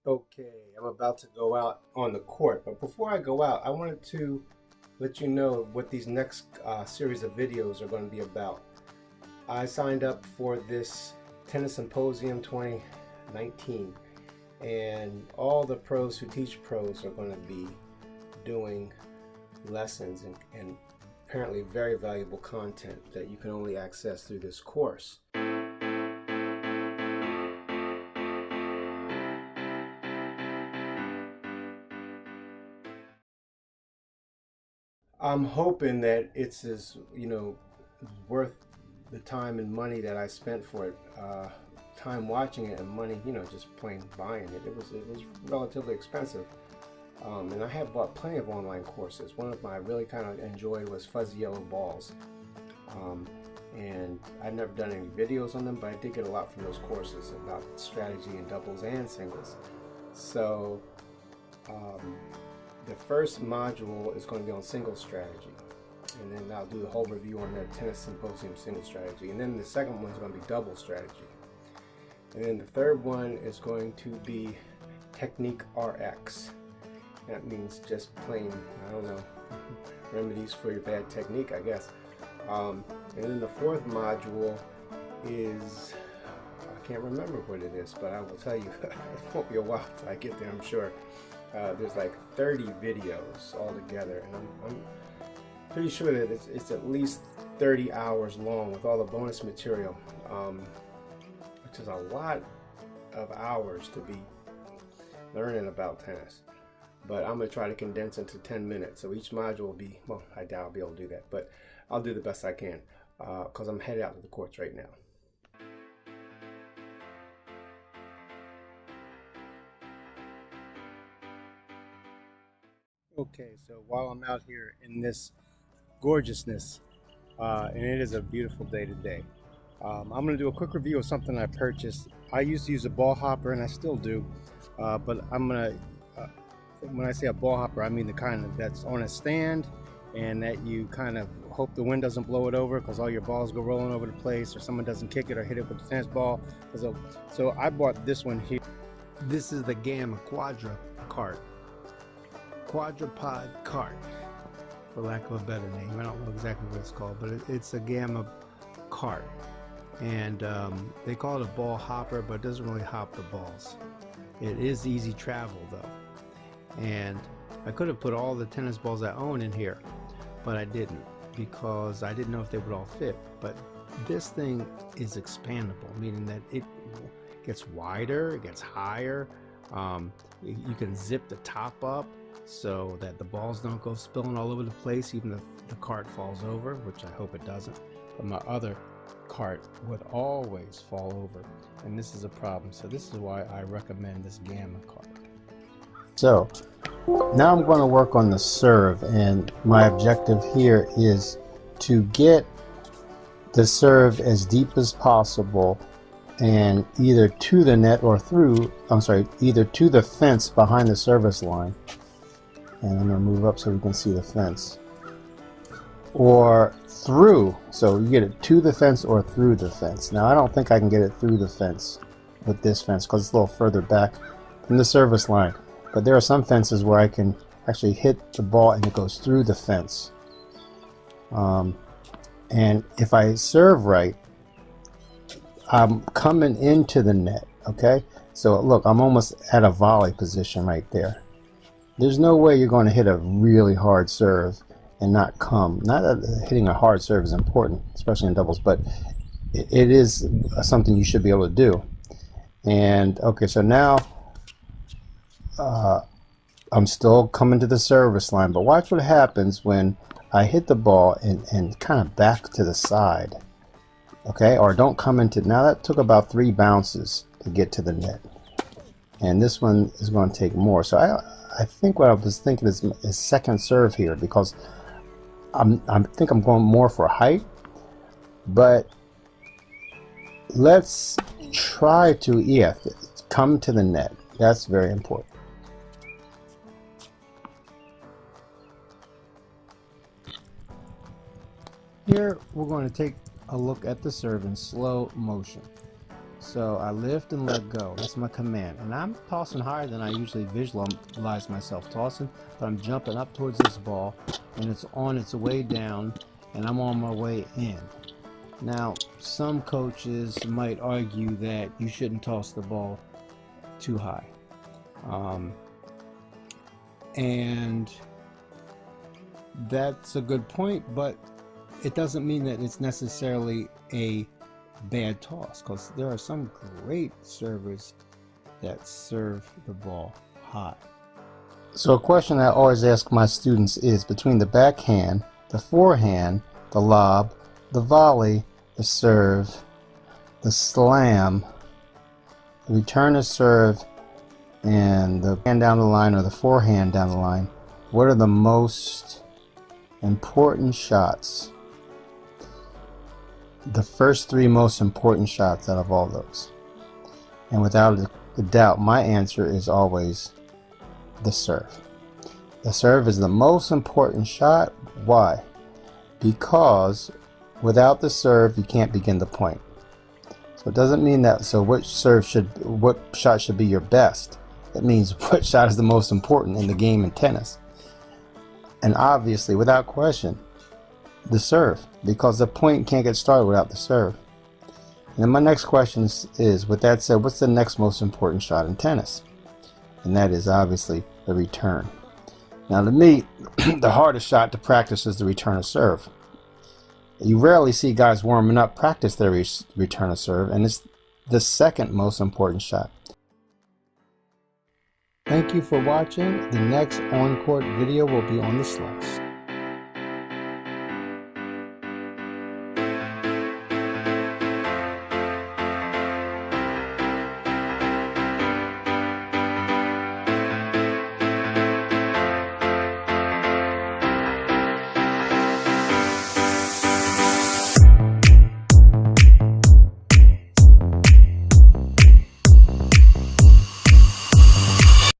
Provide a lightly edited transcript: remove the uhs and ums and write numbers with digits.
Okay, I'm about to go out on the court, but before I go out, I wanted to let you know what these next series of videos are going to be about. I signed up for this Tennis Symposium 2019, and all the pros who teach pros are going to be doing lessons and apparently very valuable content that you can only access through this course. I'm hoping that it's as worth the time and money that I spent for it. Time watching it and money, just plain buying it. It was relatively expensive, and I have bought plenty of online courses. One of my I really kind of enjoyed was Fuzzy Yellow Balls, um, and I've never done any videos on them, but I did get a lot from those courses about strategy in doubles and singles. So. Um, The first module is going to be on single strategy, and then I'll do the whole review on the Tennis Symposium single strategy, and then the second one is going to be double strategy, and then the third one is going to be Technique RX. That means just plain, I don't know, remedies for your bad technique, I guess. And then the fourth module is, I can't remember what it is, but I will tell you, it won't be a while till I get there, I'm sure. There's like 30 videos all together, and I'm pretty sure that it's at least 30 hours long with all the bonus material, which is a lot of hours to be learning about tennis. But I'm going to try to condense into 10 minutes, so each module will be, well, I doubt I'll be able to do that, but I'll do the best I can, because I'm headed out to the courts right now. Okay, so while I'm out here in this gorgeousness, and it is a beautiful day today, I'm going to do a quick review of something I purchased. I used to use a ball hopper, and I still do, but I'm going to, when I say a ball hopper, I mean the kind that's on a stand and that you kind of hope the wind doesn't blow it over because all your balls go rolling over the place, or someone doesn't kick it or hit it with the tennis ball. So I bought this one here. This is the Gamma Quadrupod cart, for lack of a better name. I don't know exactly what it's called, but it's a Gamma cart, and they call it a ball hopper, but it doesn't really hop the balls. It is easy travel though, and I could have put all the tennis balls I own in here, but I didn't, because I didn't know if they would all fit. But this thing is expandable, meaning that it gets wider, it gets higher. You can zip the top up so that the balls don't go spilling all over the place, even if the cart falls over, which I hope it doesn't. But my other cart would always fall over, and this is a problem. So this is why I recommend this Gamma cart. So now I'm going to work on the serve, and my objective here is to get the serve as deep as possible, and either to the net or through, either to the fence behind the service line. And I'm going to move up so we can see the fence. Or through, so you get it to the fence or through the fence. Now I don't think I can get it through the fence with this fence because it's a little further back from the service line. But there are some fences where I can actually hit the ball and it goes through the fence. And if I serve right, I'm coming into the net, okay? So look, I'm almost at a volley position right there. There's no way you're going to hit a really hard serve and not come. Not that hitting a hard serve is important, especially in doubles, but it is something you should be able to do. And okay, so now I'm still coming to the service line, but watch what happens when I hit the ball and kind of back to the side. Okay, or don't come into, now that took about 3 bounces to get to the net. And this one is going to take more. So I think what I was thinking is second serve here, because I think I'm going more for height. But let's try to, come to the net. That's very important. Here we're going to take a look at the serve in slow motion. So I lift and let go. That's my command. And I'm tossing higher than I usually visualize myself tossing, but I'm jumping up towards this ball, and it's on its way down, and I'm on my way in. Now, some coaches might argue that you shouldn't toss the ball too high. And that's a good point, but it doesn't mean that it's necessarily a bad toss, because there are some great servers that serve the ball high. So a question I always ask my students is, between the backhand, the forehand, the lob, the volley, the serve, the slam, the return of serve, and the hand down the line or the forehand down the line, what are the most important shots? The first three most important shots out of all those. And without a doubt, my answer is always the serve. The serve is the most important shot. Why? Because without the serve, you can't begin the point. So it doesn't mean that, so what shot should be your best? It means what shot is the most important in the game in tennis. And obviously, without question, the serve, because the point can't get started without the serve. And then my next question is, with that said, what's the next most important shot in tennis? And that is obviously the return. Now to me, the hardest shot to practice is the return of serve. You rarely see guys warming up practice their return of serve, and it's the second most important shot. Thank you for watching. The next on-court video will be on the slice.